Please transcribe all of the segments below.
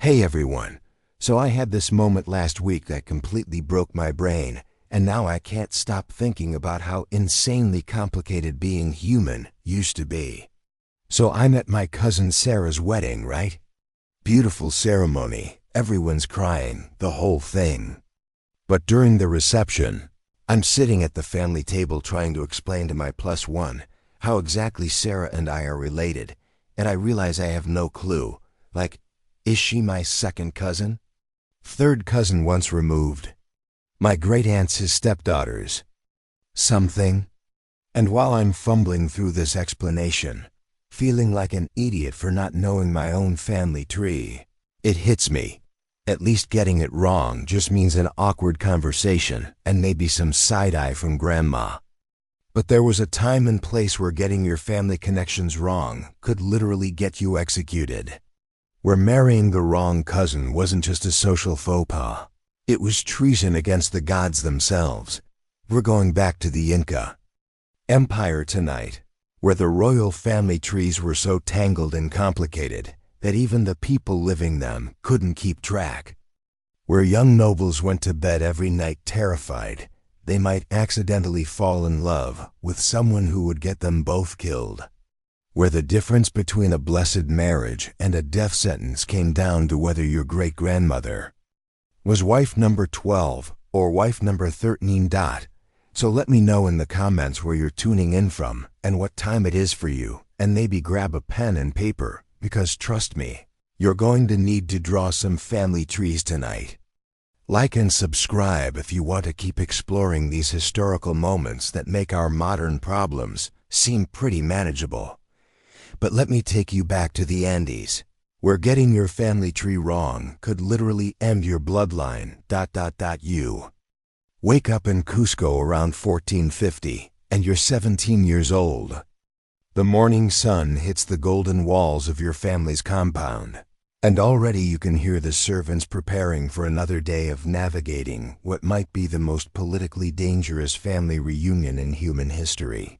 Hey everyone, so I had this moment last week that completely broke my brain, and now I can't stop thinking about how insanely complicated being human used to be. So I'm at my cousin Sarah's wedding, right? Beautiful ceremony, everyone's crying, the whole thing. But during the reception, I'm sitting at the family table trying to explain to my plus one how exactly Sarah and I are related, and I realize I have no clue. Like, is she my second cousin? Third cousin once removed. My great-aunt's his stepdaughters. Something. And while I'm fumbling through this explanation, feeling like an idiot for not knowing my own family tree, it hits me. At least getting it wrong just means an awkward conversation and maybe some side-eye from grandma. But there was a time and place where getting your family connections wrong could literally get you executed. Where marrying the wrong cousin wasn't just a social faux pas. It was treason against the gods themselves. We're going back to the Inca Empire tonight, where the royal family trees were so tangled and complicated that even the people living them couldn't keep track. Where young nobles went to bed every night terrified they might accidentally fall in love with someone who would get them both killed. Where the difference between a blessed marriage and a death sentence came down to whether your great-grandmother was wife number 12 or wife number 13. So let me know in the comments where you're tuning in from and what time it is for you, and maybe grab a pen and paper, because trust me, you're going to need to draw some family trees tonight. Like and subscribe if you want to keep exploring these historical moments that make our modern problems seem pretty manageable. But let me take you back to the Andes, where getting your family tree wrong could literally end your bloodline. You wake up in Cusco around 1450, and you're 17 years old. The morning sun hits the golden walls of your family's compound, and already you can hear the servants preparing for another day of navigating what might be the most politically dangerous family reunion in human history.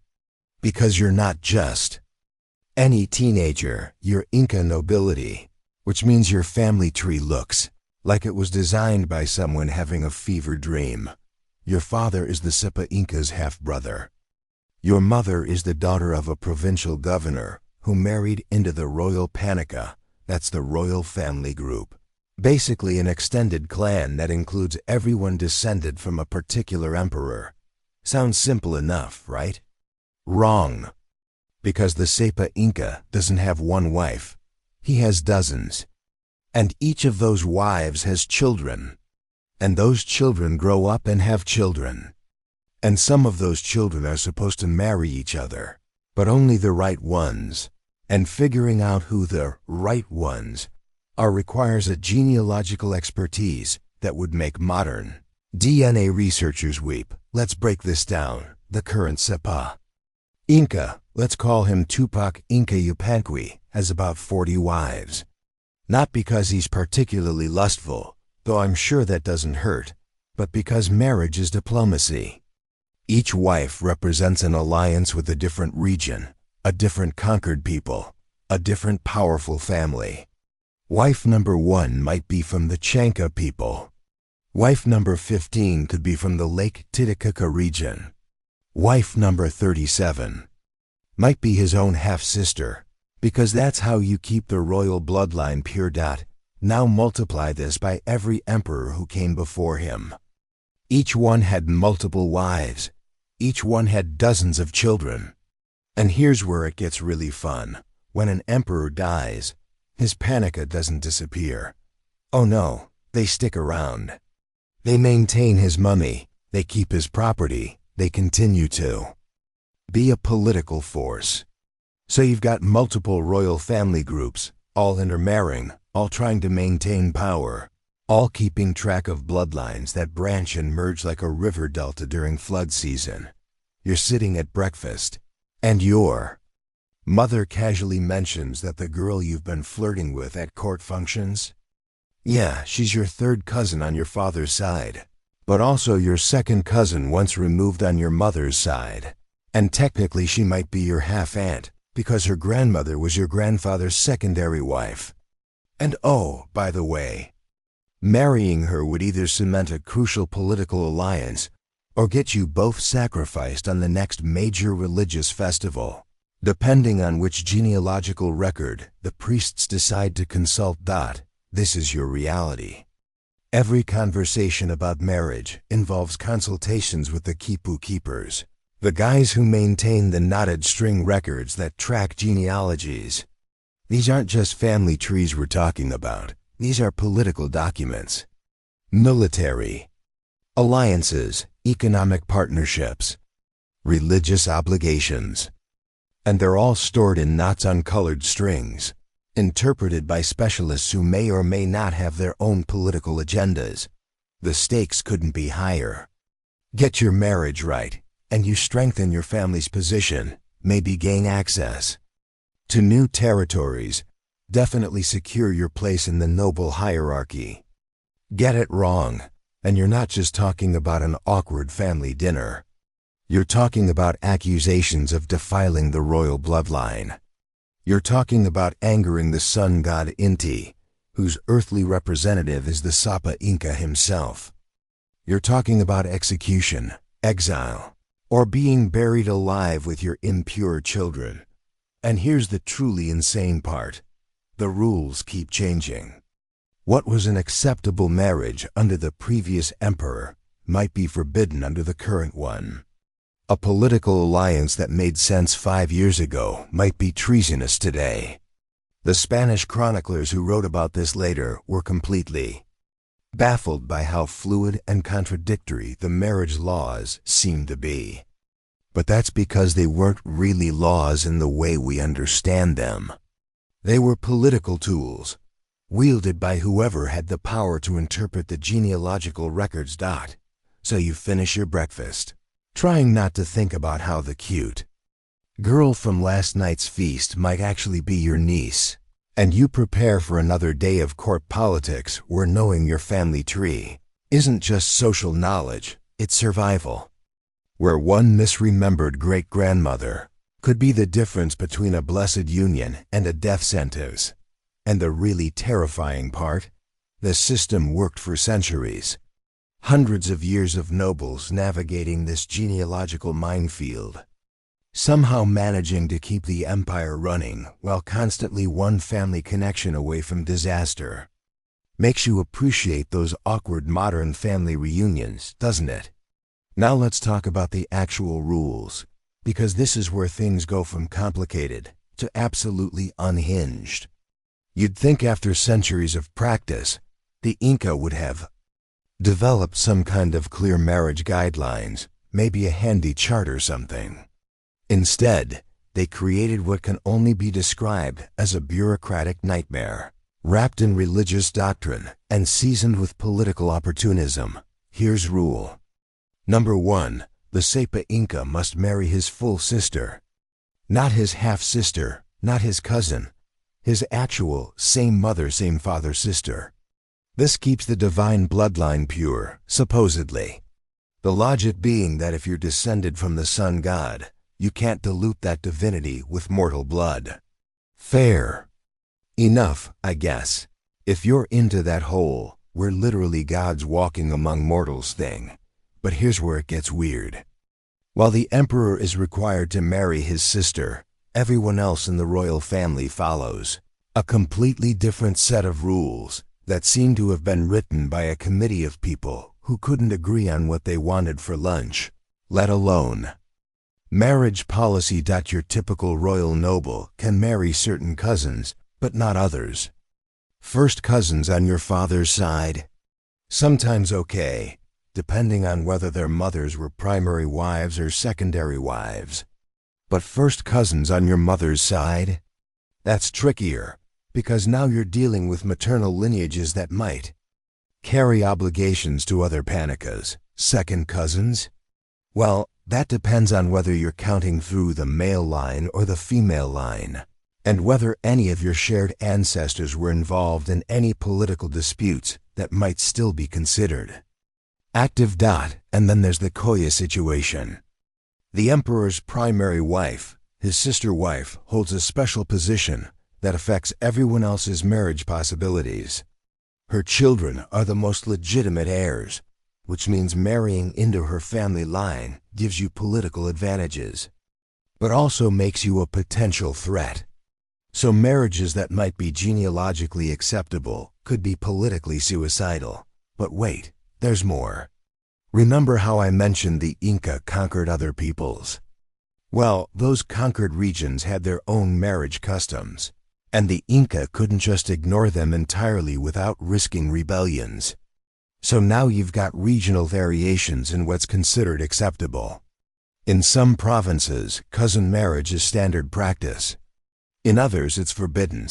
Because you're not just any teenager, you're Inca nobility, which means your family tree looks like it was designed by someone having a fever dream. Your father is the Sipa Inca's half-brother. Your mother is the daughter of a provincial governor who married into the royal panaca, that's the royal family group. Basically an extended clan that includes everyone descended from a particular emperor. Sounds simple enough, right? Wrong. Because the Sipa Inca doesn't have one wife, he has dozens. And each of those wives has children. And those children grow up and have children. And some of those children are supposed to marry each other, but only the right ones. And figuring out who the right ones are requires a genealogical expertise that would make modern DNA researchers weep. Let's break this down. The current Sipa Inca, let's call him Tupac Inca Yupanqui, has about 40 wives. Not because he's particularly lustful, though I'm sure that doesn't hurt, but because marriage is diplomacy. Each wife represents an alliance with a different region, a different conquered people, a different powerful family. Wife number 1 might be from the Chanca people. Wife number 15 could be from the Lake Titicaca region. Wife number 37 might be his own half-sister, because that's how you keep the royal bloodline pure. Now multiply this by every emperor who came before him. Each one had multiple wives. Each one had dozens of children. And here's where it gets really fun. When an emperor dies, his panaca doesn't disappear. Oh no, they stick around. They maintain his mummy, they keep his property, they continue to be a political force. So you've got multiple royal family groups, all intermarrying, all trying to maintain power, all keeping track of bloodlines that branch and merge like a river delta during flood season. You're sitting at breakfast, and your mother casually mentions that the girl you've been flirting with at court functions? Yeah, she's your third cousin on your father's side, but also your second cousin once removed on your mother's side. And technically she might be your half-aunt, because her grandmother was your grandfather's secondary wife. And oh, by the way, marrying her would either cement a crucial political alliance or get you both sacrificed on the next major religious festival, depending on which genealogical record the priests decide to consult. This is your reality. Every conversation about marriage involves consultations with the quipu keepers, the guys who maintain the knotted string records that track genealogies. These aren't just family trees we're talking about. These are political documents, military, alliances, economic partnerships, religious obligations. And they're all stored in knots on colored strings, interpreted by specialists who may or may not have their own political agendas. The stakes couldn't be higher. Get your marriage right, and you strengthen your family's position, maybe gain access to new territories, definitely secure your place in the noble hierarchy. Get it wrong, and you're not just talking about an awkward family dinner. You're talking about accusations of defiling the royal bloodline. You're talking about angering the sun god Inti, whose earthly representative is the Sapa Inca himself. You're talking about execution, exile, or being buried alive with your impure children. And here's the truly insane part. The rules keep changing. What was an acceptable marriage under the previous emperor might be forbidden under the current one. A political alliance that made sense 5 years ago might be treasonous today. The Spanish chroniclers who wrote about this later were completely baffled by how fluid and contradictory the marriage laws seemed to be. But that's because they weren't really laws in the way we understand them. They were political tools, wielded by whoever had the power to interpret the genealogical records. So you finish your breakfast, trying not to think about how the cute girl from last night's feast might actually be your niece, and you prepare for another day of court politics where knowing your family tree isn't just social knowledge, it's survival. Where one misremembered great-grandmother could be the difference between a blessed union and a death sentence. And the really terrifying part? The system worked for centuries. Hundreds of years of nobles navigating this genealogical minefield, somehow managing to keep the empire running while constantly one family connection away from disaster. Makes you appreciate those awkward modern family reunions, doesn't it? Now let's talk about the actual rules, because this is where things go from complicated to absolutely unhinged. You'd think after centuries of practice, the Inca would have developed some kind of clear marriage guidelines, maybe a handy chart or something. Instead, they created what can only be described as a bureaucratic nightmare, wrapped in religious doctrine and seasoned with political opportunism. Here's rule number 1. The Sapa Inca must marry his full sister. Not his half-sister, not his cousin, his actual same mother, same father sister. This keeps the divine bloodline pure, supposedly. The logic being that if you're descended from the sun god, you can't dilute that divinity with mortal blood. Fair enough, I guess. If you're into that whole, we're literally gods walking among mortals thing. But here's where it gets weird. While the emperor is required to marry his sister, everyone else in the royal family follows a completely different set of rules that seem to have been written by a committee of people who couldn't agree on what they wanted for lunch, let alone marriage policy. Your typical royal noble can marry certain cousins, but not others. First cousins on your father's side? Sometimes okay, depending on whether their mothers were primary wives or secondary wives. But first cousins on your mother's side? That's trickier, because now you're dealing with maternal lineages that might carry obligations to other panacas. Second cousins? Well, that depends on whether you're counting through the male line or the female line, and whether any of your shared ancestors were involved in any political disputes that might still be considered active. And then there's the Koya situation. The emperor's primary wife, his sister wife, holds a special position that affects everyone else's marriage possibilities. Her children are the most legitimate heirs, which means marrying into her family line gives you political advantages, but also makes you a potential threat. So marriages that might be genealogically acceptable could be politically suicidal. But wait, there's more. Remember how I mentioned the Inca conquered other peoples? Well, those conquered regions had their own marriage customs, and the Inca couldn't just ignore them entirely without risking rebellions. So now you've got regional variations in what's considered acceptable. In some provinces, cousin marriage is standard practice. In others, it's forbidden.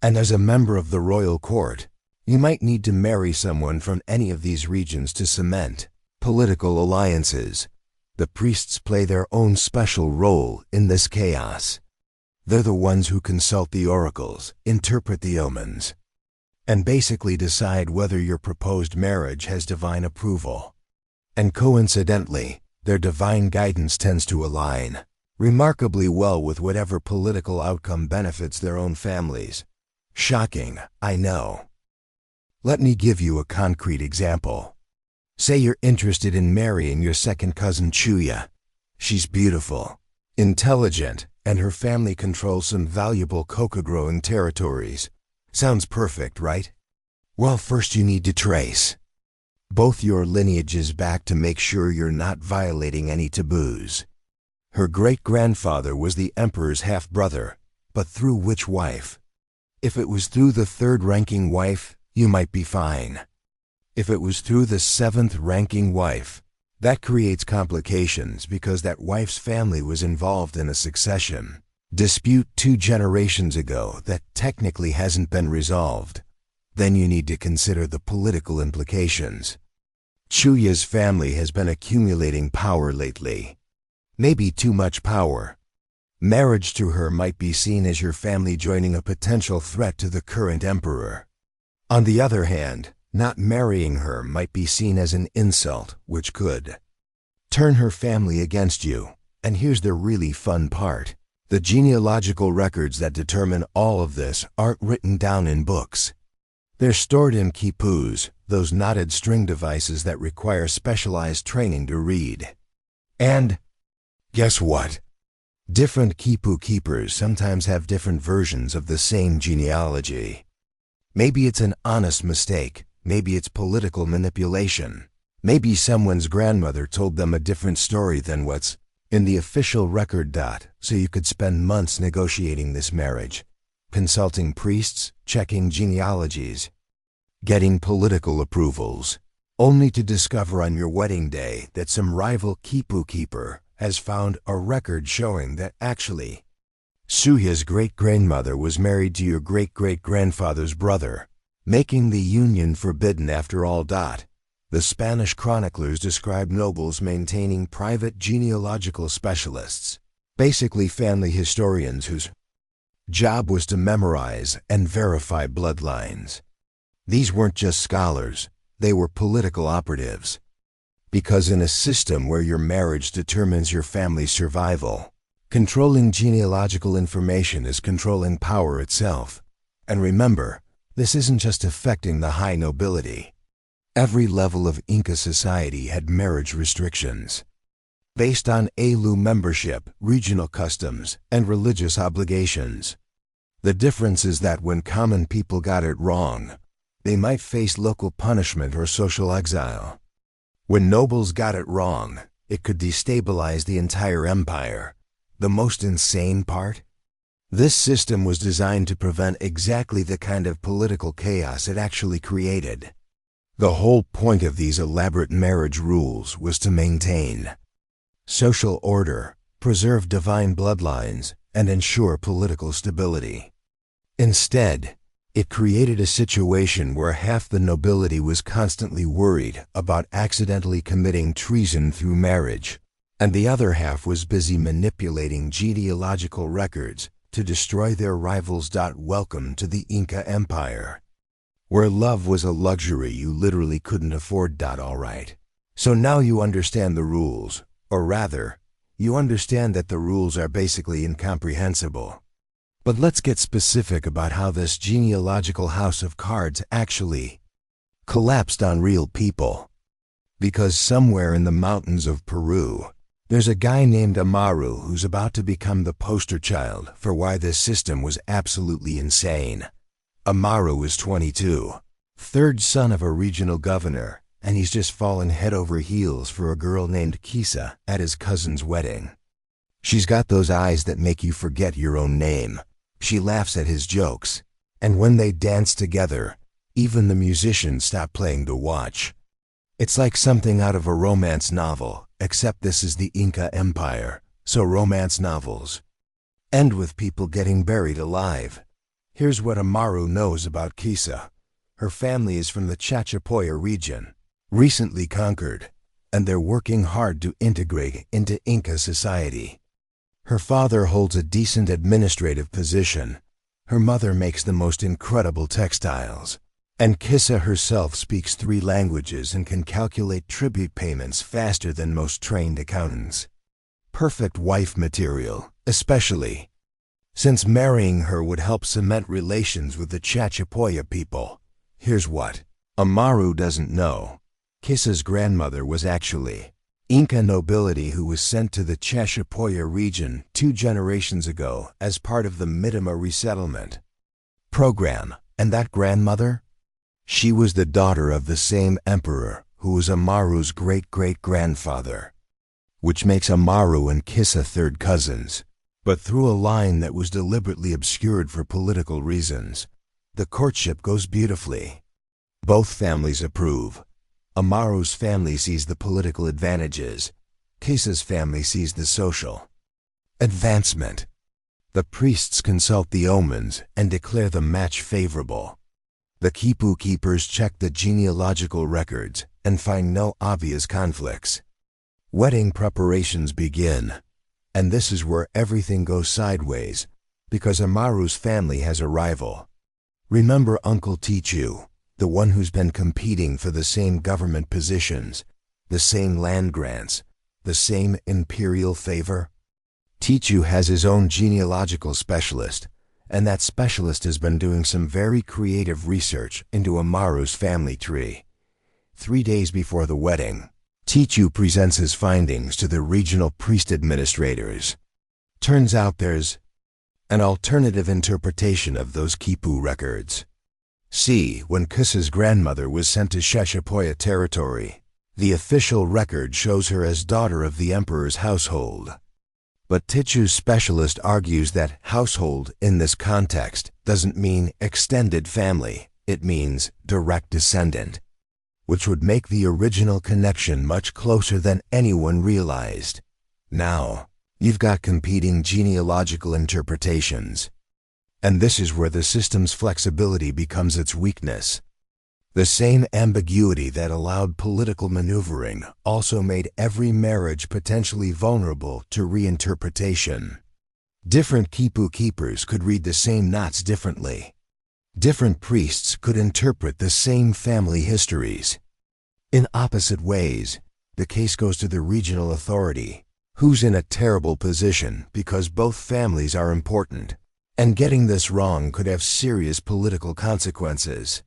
And as a member of the royal court, you might need to marry someone from any of these regions to cement political alliances. The priests play their own special role in this chaos. They're the ones who consult the oracles, interpret the omens, and basically decide whether your proposed marriage has divine approval. And coincidentally, their divine guidance tends to align remarkably well with whatever political outcome benefits their own families. Shocking, I know. Let me give you a concrete example. Say you're interested in marrying your second cousin Chuya. She's beautiful, intelligent, and her family controls some valuable coca-growing territories. Sounds perfect, right? Well, first you need to trace both your lineages back to make sure you're not violating any taboos. Her great-grandfather was the emperor's half-brother, but through which wife? If it was through the third-ranking wife, you might be fine. If it was through the seventh-ranking wife, that creates complications because that wife's family was involved in a succession dispute 2 generations ago that technically hasn't been resolved. Then you need to consider the political implications. Chuya's family has been accumulating power lately. Maybe too much power. Marriage to her might be seen as your family joining a potential threat to the current emperor. On the other hand, not marrying her might be seen as an insult, which could turn her family against you. And here's the really fun part. The genealogical records that determine all of this aren't written down in books. They're stored in quipus, those knotted string devices that require specialized training to read. And guess what? Different quipu keepers sometimes have different versions of the same genealogy. Maybe it's an honest mistake. Maybe it's political manipulation. Maybe someone's grandmother told them a different story than what's in the official record. So you could spend months negotiating this marriage, consulting priests, checking genealogies, getting political approvals, only to discover on your wedding day that some rival quipu keeper has found a record showing that actually Suya's great-grandmother was married to your great-great-grandfather's brother, making the union forbidden after all. The Spanish chroniclers describe nobles maintaining private genealogical specialists, basically family historians whose job was to memorize and verify bloodlines. These weren't just scholars, they were political operatives. Because in a system where your marriage determines your family's survival, controlling genealogical information is controlling power itself. And remember, this isn't just affecting the high nobility. Every level of Inca society had marriage restrictions based on ALU membership, regional customs, and religious obligations. The difference is that when common people got it wrong, they might face local punishment or social exile. When nobles got it wrong, it could destabilize the entire empire. The most insane part? This system was designed to prevent exactly the kind of political chaos it actually created. The whole point of these elaborate marriage rules was to maintain social order, preserve divine bloodlines, and ensure political stability. Instead, it created a situation where half the nobility was constantly worried about accidentally committing treason through marriage, and the other half was busy manipulating genealogical records to destroy their rivals. Welcome to the Inca Empire, where love was a luxury you literally couldn't afford. All right. So now you understand the rules, or rather, you understand that the rules are basically incomprehensible. But let's get specific about how this genealogical house of cards actually collapsed on real people. Because somewhere in the mountains of Peru, there's a guy named Amaru who's about to become the poster child for why this system was absolutely insane. Amaru is 22, third son of a regional governor, and he's just fallen head over heels for a girl named Kisa at his cousin's wedding. She's got those eyes that make you forget your own name. She laughs at his jokes, and when they dance together, even the musicians stop playing to watch. It's like something out of a romance novel, except this is the Inca Empire, so romance novels end with people getting buried alive. Here's what Amaru knows about Kisa. Her family is from the Chachapoya region, recently conquered, and they're working hard to integrate into Inca society. Her father holds a decent administrative position. Her mother makes the most incredible textiles. And Kisa herself speaks 3 languages and can calculate tribute payments faster than most trained accountants. Perfect wife material, especially since marrying her would help cement relations with the Chachapoya people. Here's what Amaru doesn't know. Kisa's grandmother was actually Inca nobility who was sent to the Chachapoya region 2 generations ago as part of the Midima resettlement program. And that grandmother? She was the daughter of the same emperor who was Amaru's great-great-grandfather, which makes Amaru and Kisa third cousins, but through a line that was deliberately obscured for political reasons. The courtship goes beautifully. Both families approve. Amaru's family sees the political advantages. Kisa's family sees the social advancement. The priests consult the omens and declare the match favorable. The quipu keepers check the genealogical records and find no obvious conflicts. Wedding preparations begin, and this is where everything goes sideways, because Amaru's family has a rival. Remember Uncle Tichu, the one who's been competing for the same government positions, the same land grants, the same imperial favor? Tichu has his own genealogical specialist, and that specialist has been doing some very creative research into Amaru's family tree. 3 days before the wedding, Tichu presents his findings to the regional priest administrators. Turns out there's an alternative interpretation of those quipu records. See, when Kisa's grandmother was sent to Chachapoya territory, the official record shows her as daughter of the emperor's household. But Tichu's specialist argues that household in this context doesn't mean extended family, it means direct descendant, which would make the original connection much closer than anyone realized. Now, you've got competing genealogical interpretations. And this is where the system's flexibility becomes its weakness. The same ambiguity that allowed political maneuvering also made every marriage potentially vulnerable to reinterpretation. Different quipu keepers could read the same knots differently. Different priests could interpret the same family histories in opposite ways. The case goes to the regional authority, who's in a terrible position because both families are important, and getting this wrong could have serious political consequences.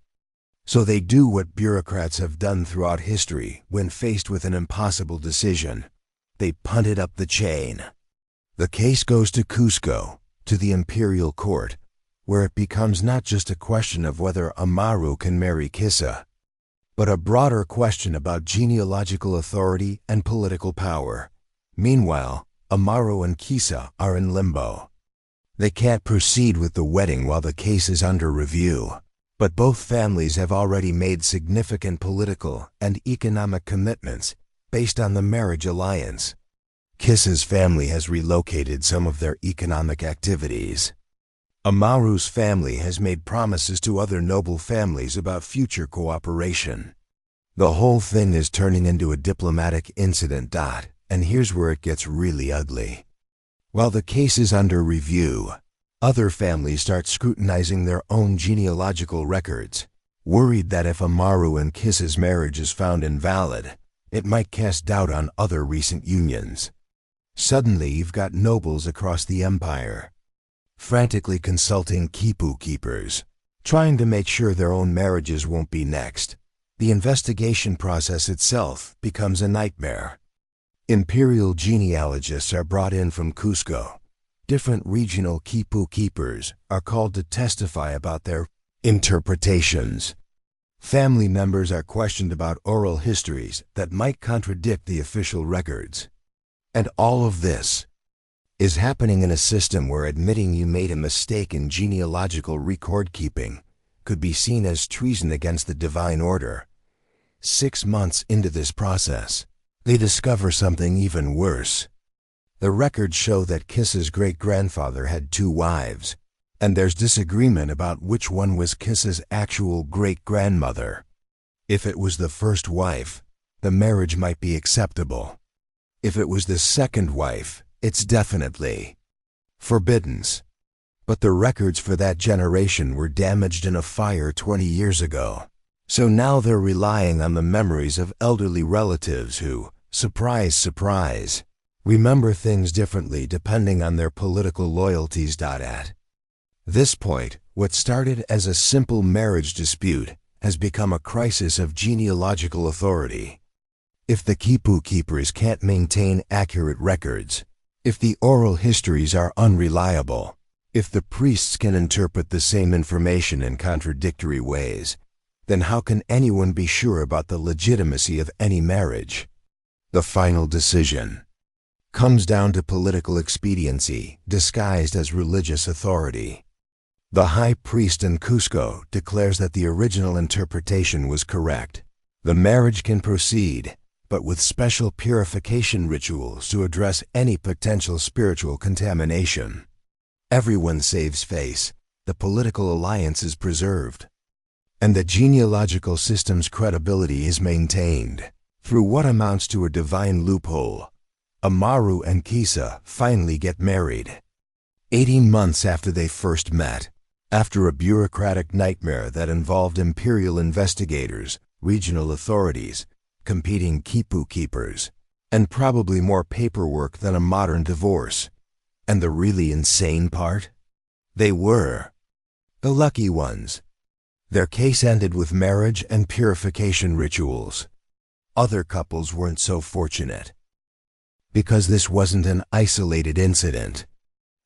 So they do what bureaucrats have done throughout history when faced with an impossible decision. They punted up the chain. The case goes to Cusco, to the imperial court, where it becomes not just a question of whether Amaru can marry Kisa, but a broader question about genealogical authority and political power. Meanwhile, Amaru and Kisa are in limbo. They can't proceed with the wedding while the case is under review. But both families have already made significant political and economic commitments based on the marriage alliance. Kisa's family has relocated some of their economic activities. Amaru's family has made promises to other noble families about future cooperation. The whole thing is turning into a diplomatic incident. And here's where it gets really ugly. While the case is under review, other families start scrutinizing their own genealogical records, worried that if Amaru and Kisa's marriage is found invalid, it might cast doubt on other recent unions. Suddenly you've got nobles across the empire frantically consulting quipu keepers, trying to make sure their own marriages won't be next. The investigation process itself becomes a nightmare. Imperial genealogists are brought in from Cusco. Different regional quipu keepers are called to testify about their interpretations. Family members are questioned about oral histories that might contradict the official records. And all of this is happening in a system where admitting you made a mistake in genealogical record keeping could be seen as treason against the divine order. 6 months into this process, they discover something even worse. The records show that Kissa's great-grandfather had 2 wives, and there's disagreement about which one was Kissa's actual great-grandmother. If it was the first wife, the marriage might be acceptable. If it was the second wife, it's definitely forbidden. But the records for that generation were damaged in a fire 20 years ago. So now they're relying on the memories of elderly relatives who, surprise, surprise, remember things differently depending on their political loyalties. At this point, what started as a simple marriage dispute has become a crisis of genealogical authority. If the quipu keepers can't maintain accurate records, if the oral histories are unreliable, if the priests can interpret the same information in contradictory ways, then how can anyone be sure about the legitimacy of any marriage? The final decision comes down to political expediency disguised as religious authority. The high priest in Cusco declares that the original interpretation was correct. The marriage can proceed, but with special purification rituals to address any potential spiritual contamination. Everyone saves face, the political alliance is preserved, and the genealogical system's credibility is maintained. Through what amounts to a divine loophole, Amaru and Kisa finally get married. 18 months after they first met, after a bureaucratic nightmare that involved imperial investigators, regional authorities, competing quipu keepers, and probably more paperwork than a modern divorce. And the really insane part? They were the lucky ones. Their case ended with marriage and purification rituals. Other couples weren't so fortunate. Because this wasn't an isolated incident.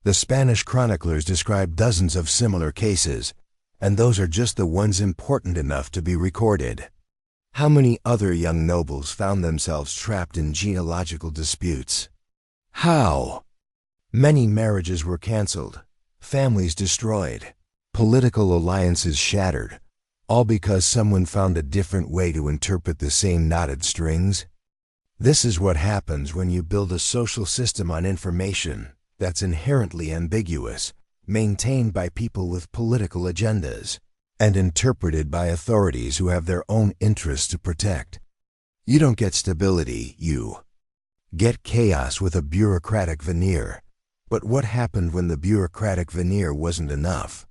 The Spanish chroniclers describe dozens of similar cases, and those are just the ones important enough to be recorded. How many other young nobles found themselves trapped in genealogical disputes? How? Many marriages were canceled, families destroyed, political alliances shattered, all because someone found a different way to interpret the same knotted strings. This is what happens when you build a social system on information that's inherently ambiguous, maintained by people with political agendas, and interpreted by authorities who have their own interests to protect. You don't get stability, you get chaos with a bureaucratic veneer. But what happened when the bureaucratic veneer wasn't enough?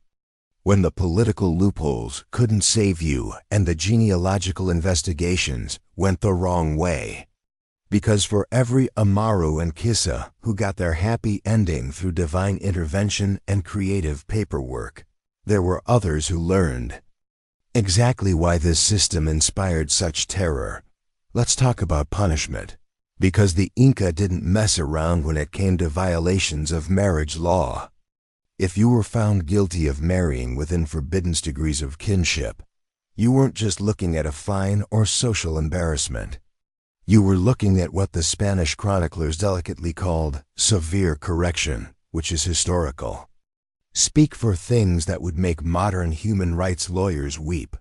When the political loopholes couldn't save you and the genealogical investigations went the wrong way? Because for every Amaru and Kissa who got their happy ending through divine intervention and creative paperwork, there were others who learned exactly why this system inspired such terror. Let's talk about punishment. Because the Inca didn't mess around when it came to violations of marriage law. If you were found guilty of marrying within forbidden degrees of kinship, you weren't just looking at a fine or social embarrassment. You were looking at what the Spanish chroniclers delicately called severe correction, which is historical. Speak for things that would make modern human rights lawyers weep.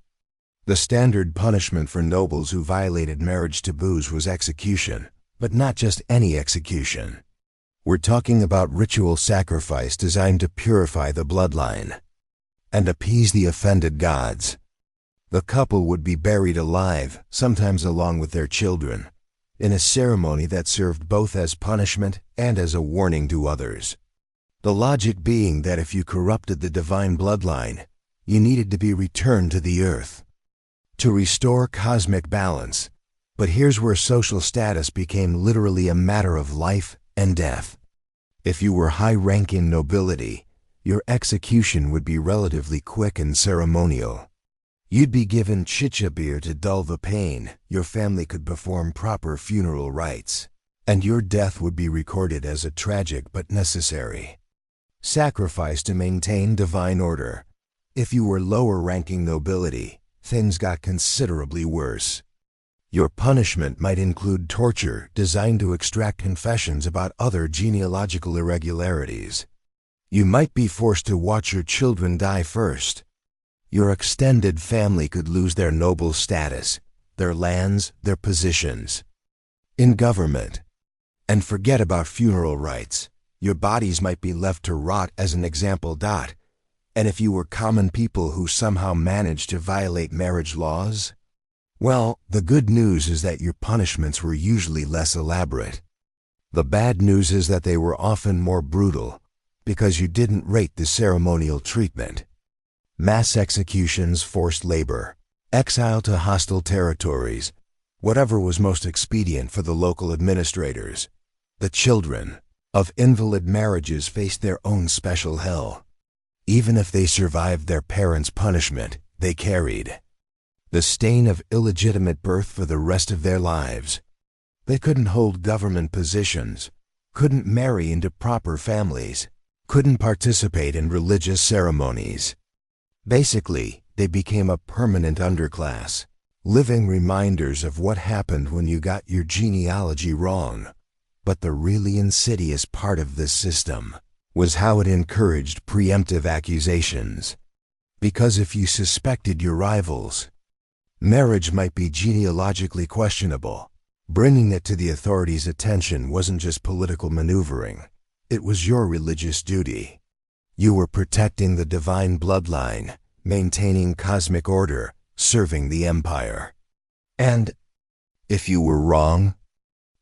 The standard punishment for nobles who violated marriage taboos was execution. But not just any execution. We're talking about ritual sacrifice designed to purify the bloodline and appease the offended gods. The couple would be buried alive, sometimes along with their children, in a ceremony that served both as punishment and as a warning to others. The logic being that if you corrupted the divine bloodline, you needed to be returned to the earth to restore cosmic balance. But here's where social status became literally a matter of life and death. If you were high-ranking nobility, Your execution would be relatively quick and ceremonial. You'd be given chicha beer to dull the pain, your family could perform proper funeral rites, and your death would be recorded as a tragic but necessary sacrifice to maintain divine order. If you were lower-ranking nobility, things got considerably worse. Your punishment might include torture designed to extract confessions about other genealogical irregularities. You might be forced to watch your children die first. Your extended family could lose their noble status, their lands, their positions in government. And forget about funeral rites. Your bodies might be left to rot as an example. And if you were common people who somehow managed to violate marriage laws, well, the good news is that your punishments were usually less elaborate. The bad news is that they were often more brutal, because you didn't rate the ceremonial treatment. Mass executions, forced labor, exile to hostile territories, whatever was most expedient for the local administrators. The children of invalid marriages faced their own special hell. Even if they survived their parents' punishment, they carried the stain of illegitimate birth for the rest of their lives. They couldn't hold government positions, couldn't marry into proper families, couldn't participate in religious ceremonies. Basically, they became a permanent underclass, living reminders of what happened when you got your genealogy wrong. But the really insidious part of this system was how it encouraged preemptive accusations. Because if you suspected your rivals, marriage might be genealogically questionable. Bringing it to the authorities' attention wasn't just political maneuvering, it was your religious duty. You were protecting the divine bloodline, maintaining cosmic order, serving the empire. And if you were wrong,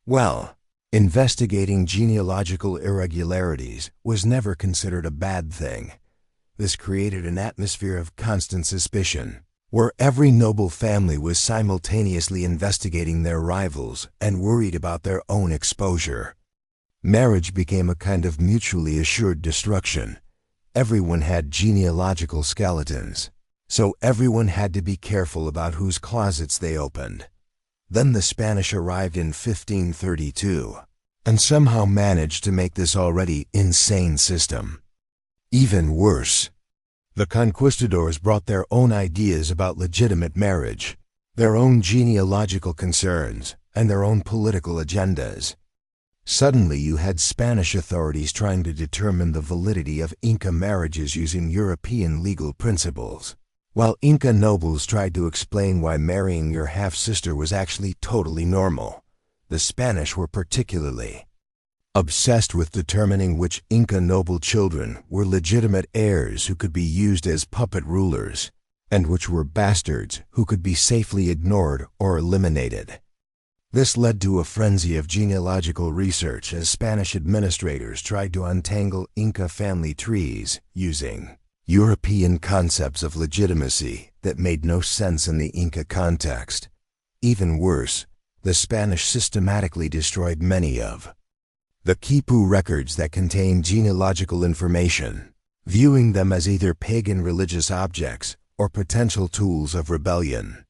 well, investigating genealogical irregularities was never considered a bad thing. This created an atmosphere of constant suspicion, where every noble family was simultaneously investigating their rivals and worried about their own exposure. Marriage became a kind of mutually assured destruction. Everyone had genealogical skeletons, so everyone had to be careful about whose closets they opened. Then the Spanish arrived in 1532, and somehow managed to make this already insane system even worse. The conquistadors brought their own ideas about legitimate marriage, their own genealogical concerns, and their own political agendas. Suddenly you had Spanish authorities trying to determine the validity of Inca marriages using European legal principles, while Inca nobles tried to explain why marrying your half-sister was actually totally normal. The Spanish were particularly obsessed with determining which Inca noble children were legitimate heirs who could be used as puppet rulers, and which were bastards who could be safely ignored or eliminated. This led to a frenzy of genealogical research as Spanish administrators tried to untangle Inca family trees using European concepts of legitimacy that made no sense in the Inca context. Even worse, the Spanish systematically destroyed many of the quipu records that contained genealogical information, viewing them as either pagan religious objects or potential tools of rebellion.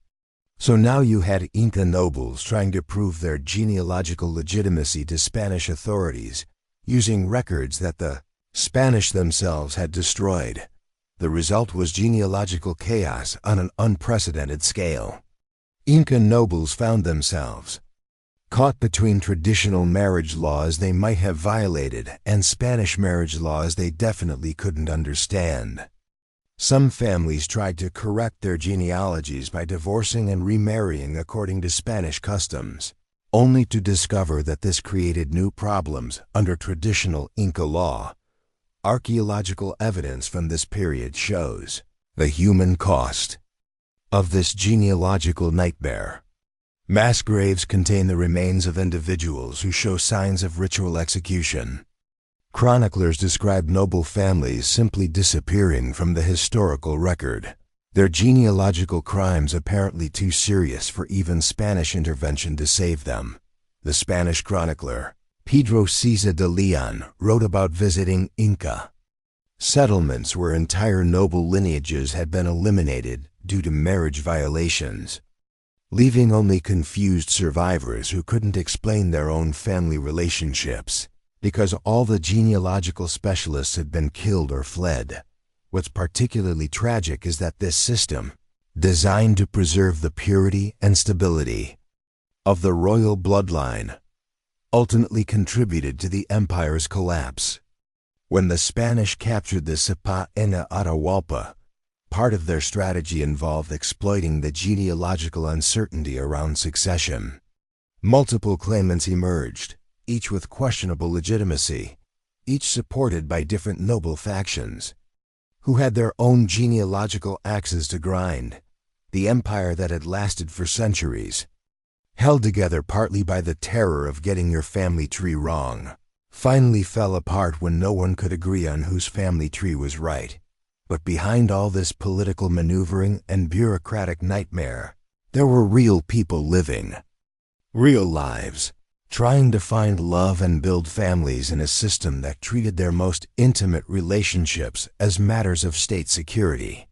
So now you had Inca nobles trying to prove their genealogical legitimacy to Spanish authorities, using records that the Spanish themselves had destroyed. The result was genealogical chaos on an unprecedented scale. Inca nobles found themselves caught between traditional marriage laws they might have violated and Spanish marriage laws they definitely couldn't understand. Some families tried to correct their genealogies by divorcing and remarrying according to Spanish customs, only to discover that this created new problems under traditional Inca law. Archaeological evidence from this period shows the human cost of this genealogical nightmare. Mass graves contain the remains of individuals who show signs of ritual execution. Chroniclers describe noble families simply disappearing from the historical record, their genealogical crimes apparently too serious for even Spanish intervention to save them. The Spanish chronicler, Pedro Ciza de Leon, wrote about visiting Inca settlements where entire noble lineages had been eliminated due to marriage violations, leaving only confused survivors who couldn't explain their own family relationships because all the genealogical specialists had been killed or fled. What's particularly tragic is that this system, designed to preserve the purity and stability of the royal bloodline, ultimately contributed to the empire's collapse. When the Spanish captured the Sapa and Atahualpa, part of their strategy involved exploiting the genealogical uncertainty around succession. Multiple claimants emerged, each with questionable legitimacy, each supported by different noble factions, who had their own genealogical axes to grind. The empire that had lasted for centuries, held together partly by the terror of getting your family tree wrong, finally fell apart when no one could agree on whose family tree was right. But behind all this political maneuvering and bureaucratic nightmare, there were real people living real lives, trying to find love and build families in a system that treated their most intimate relationships as matters of state security.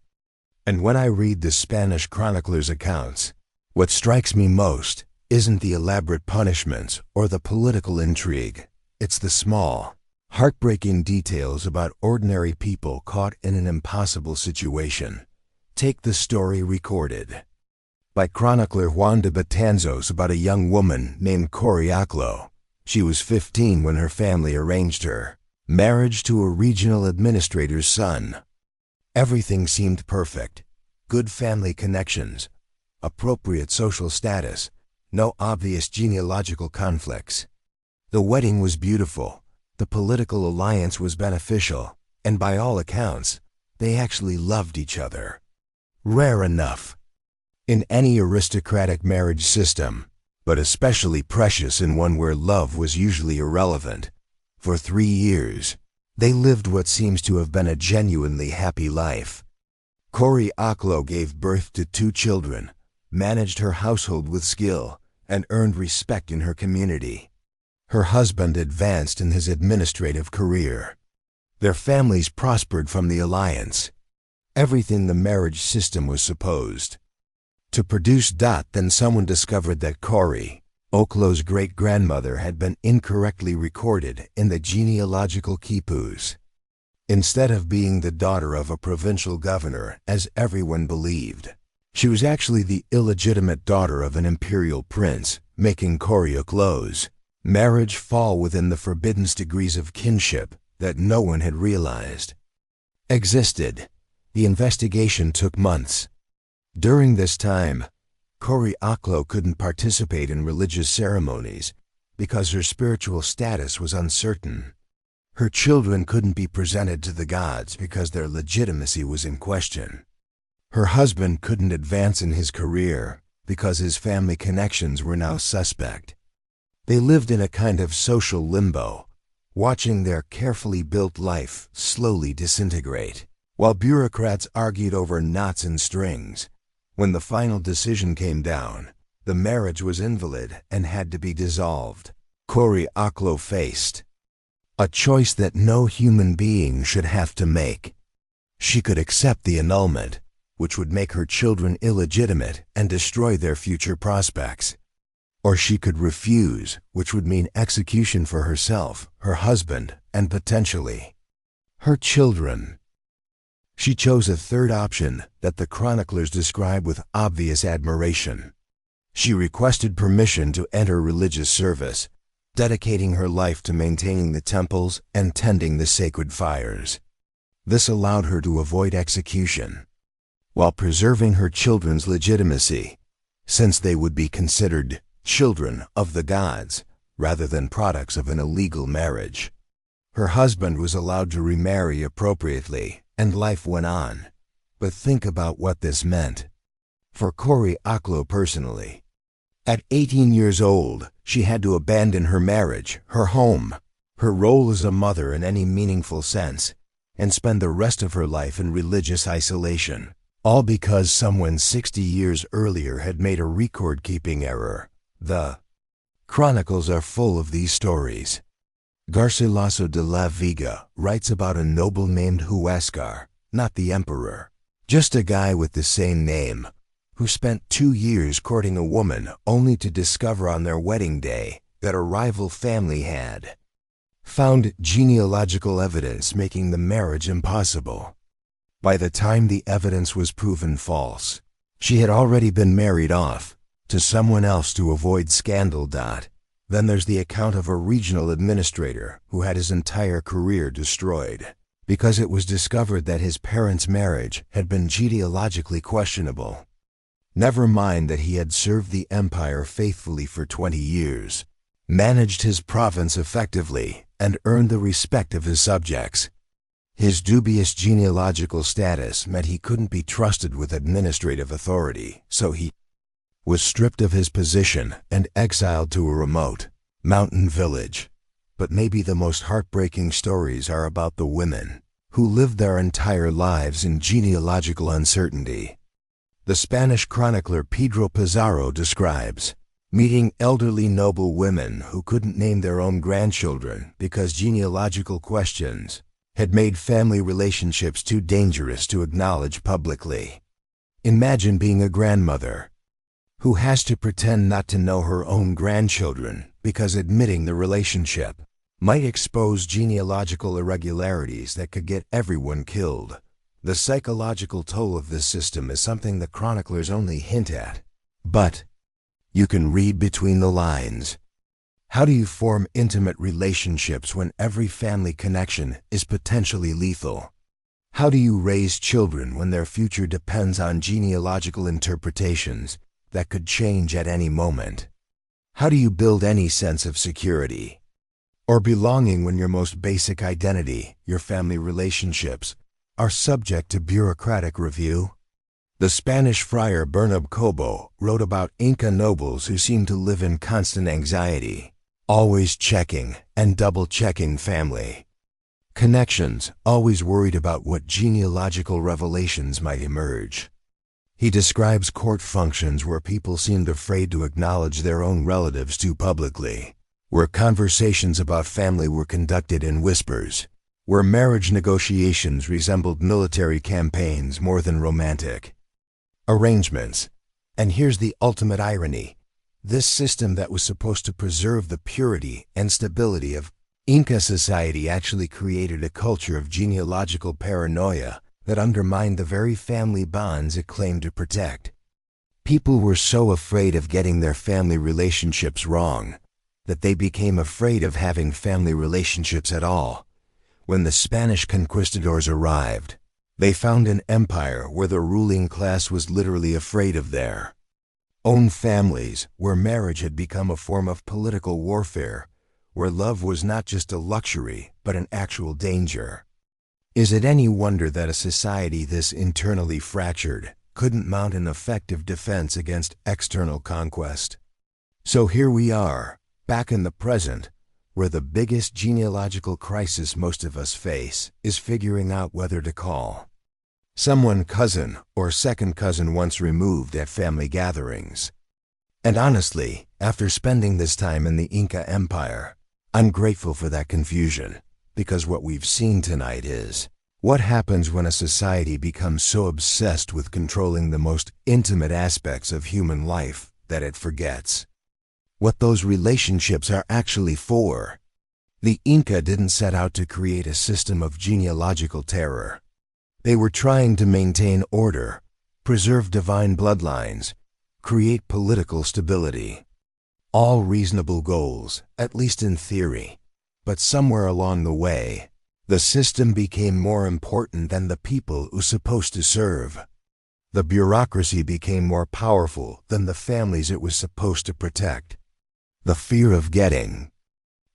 And when I read the Spanish chroniclers' accounts, what strikes me most isn't the elaborate punishments or the political intrigue. It's the small, heartbreaking details about ordinary people caught in an impossible situation. Take the story recorded by chronicler Juan de Betanzos about a young woman named Coriaclo. She was 15 when her family arranged her marriage to a regional administrator's son. Everything seemed perfect. Good family connections, appropriate social status, no obvious genealogical conflicts. The wedding was beautiful, the political alliance was beneficial, and by all accounts, they actually loved each other. Rare enough in any aristocratic marriage system, but especially precious in one where love was usually irrelevant. For 3 years, they lived what seems to have been a genuinely happy life. Coriaclo gave birth to 2 children, managed her household with skill, and earned respect in her community. Her husband advanced in his administrative career. Their families prospered from the alliance. Everything the marriage system was supposed to produce. Then someone discovered that Coriaclo's great-grandmother had been incorrectly recorded in the genealogical quipus. Instead of being the daughter of a provincial governor, as everyone believed, she was actually the illegitimate daughter of an imperial prince, making Coriaclo's marriage fall within the forbidden degrees of kinship that no one had realized existed. The investigation took months. During this time, Coriaclo couldn't participate in religious ceremonies because her spiritual status was uncertain. Her children couldn't be presented to the gods because their legitimacy was in question. Her husband couldn't advance in his career because his family connections were now suspect. They lived in a kind of social limbo, watching their carefully built life slowly disintegrate, while bureaucrats argued over knots and strings. When the final decision came down, the marriage was invalid and had to be dissolved. Coriaclo faced a choice that no human being should have to make. She could accept the annulment, which would make her children illegitimate and destroy their future prospects. Or she could refuse, which would mean execution for herself, her husband, and potentially her children. She chose a third option that the chroniclers describe with obvious admiration. She requested permission to enter religious service, dedicating her life to maintaining the temples and tending the sacred fires. This allowed her to avoid execution, while preserving her children's legitimacy, since they would be considered children of the gods rather than products of an illegal marriage. Her husband was allowed to remarry appropriately, and life went on. But think about what this meant for Coriaclo personally. At 18 years old, she had to abandon her marriage, her home, her role as a mother in any meaningful sense, and spend the rest of her life in religious isolation, all because someone 60 years earlier had made a record-keeping error. The chronicles are full of these stories. Garcilaso de la Vega writes about a noble named Huascar, not the emperor, just a guy with the same name, who spent 2 years courting a woman only to discover on their wedding day that a rival family had found genealogical evidence making the marriage impossible. By the time the evidence was proven false, she had already been married off to someone else to avoid scandal. Then there's the account of a regional administrator who had his entire career destroyed because it was discovered that his parents' marriage had been genealogically questionable. Never mind that he had served the empire faithfully for 20 years, managed his province effectively, and earned the respect of his subjects. His dubious genealogical status meant he couldn't be trusted with administrative authority, so he was stripped of his position and exiled to a remote mountain village. But maybe the most heartbreaking stories are about the women who lived their entire lives in genealogical uncertainty. The Spanish chronicler Pedro Pizarro describes meeting elderly noble women who couldn't name their own grandchildren because genealogical questions had made family relationships too dangerous to acknowledge publicly. Imagine being a grandmother who has to pretend not to know her own grandchildren because admitting the relationship might expose genealogical irregularities that could get everyone killed. The psychological toll of this system is something the chroniclers only hint at, but you can read between the lines. How do you form intimate relationships when every family connection is potentially lethal? How do you raise children when their future depends on genealogical interpretations that could change at any moment? How do you build any sense of security or belonging when your most basic identity, your family relationships, are subject to bureaucratic review? The Spanish friar Bernab Cobo wrote about Inca nobles who seemed to live in constant anxiety, always checking and double-checking family connections, always worried about what genealogical revelations might emerge. He describes court functions where people seemed afraid to acknowledge their own relatives too publicly, where conversations about family were conducted in whispers, where marriage negotiations resembled military campaigns more than romantic arrangements. And here's the ultimate irony. This system that was supposed to preserve the purity and stability of Inca society actually created a culture of genealogical paranoia that undermined the very family bonds it claimed to protect. People were so afraid of getting their family relationships wrong that they became afraid of having family relationships at all. When the Spanish conquistadors arrived, they found an empire where the ruling class was literally afraid of their own families, where marriage had become a form of political warfare, where love was not just a luxury, but an actual danger. Is it any wonder that a society this internally fractured couldn't mount an effective defense against external conquest? So here we are, back in the present, where the biggest genealogical crisis most of us face is figuring out whether to call someone cousin or second cousin once removed at family gatherings. And honestly, after spending this time in the Inca Empire, I'm grateful for that confusion, because what we've seen tonight is what happens when a society becomes so obsessed with controlling the most intimate aspects of human life that it forgets what those relationships are actually for. The Inca didn't set out to create a system of genealogical terror. They were trying to maintain order, preserve divine bloodlines, create political stability. All reasonable goals, at least in theory. But somewhere along the way, the system became more important than the people it was supposed to serve. The bureaucracy became more powerful than the families it was supposed to protect. The fear of getting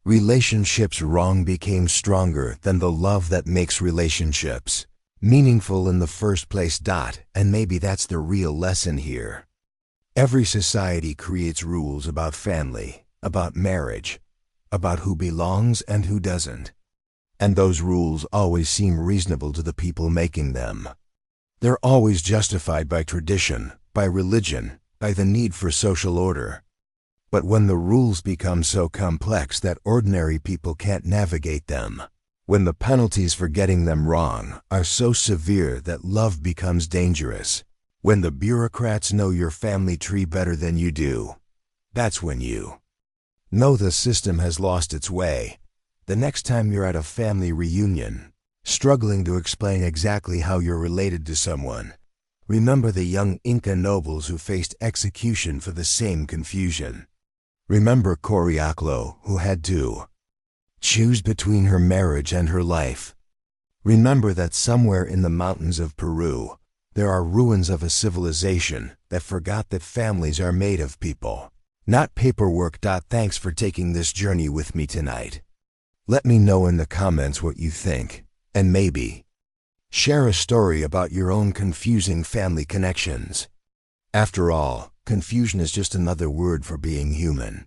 relationships wrong became stronger than the love that makes relationships meaningful in the first place. And maybe that's the real lesson here. Every society creates rules about family, about marriage, about who belongs and who doesn't. And those rules always seem reasonable to the people making them. They're always justified by tradition, by religion, by the need for social order. But when the rules become so complex that ordinary people can't navigate them, when the penalties for getting them wrong are so severe that love becomes dangerous, when the bureaucrats know your family tree better than you do, that's when you know the system has lost its way. The next time you're at a family reunion, struggling to explain exactly how you're related to someone, remember the young Inca nobles who faced execution for the same confusion. Remember Coriaclo, who had to choose between her marriage and her life. Remember that somewhere in the mountains of Peru, there are ruins of a civilization that forgot that families are made of people, not paperwork. Thanks for taking this journey with me tonight. Let me know in the comments what you think, and maybe share a story about your own confusing family connections. After all, confusion is just another word for being human.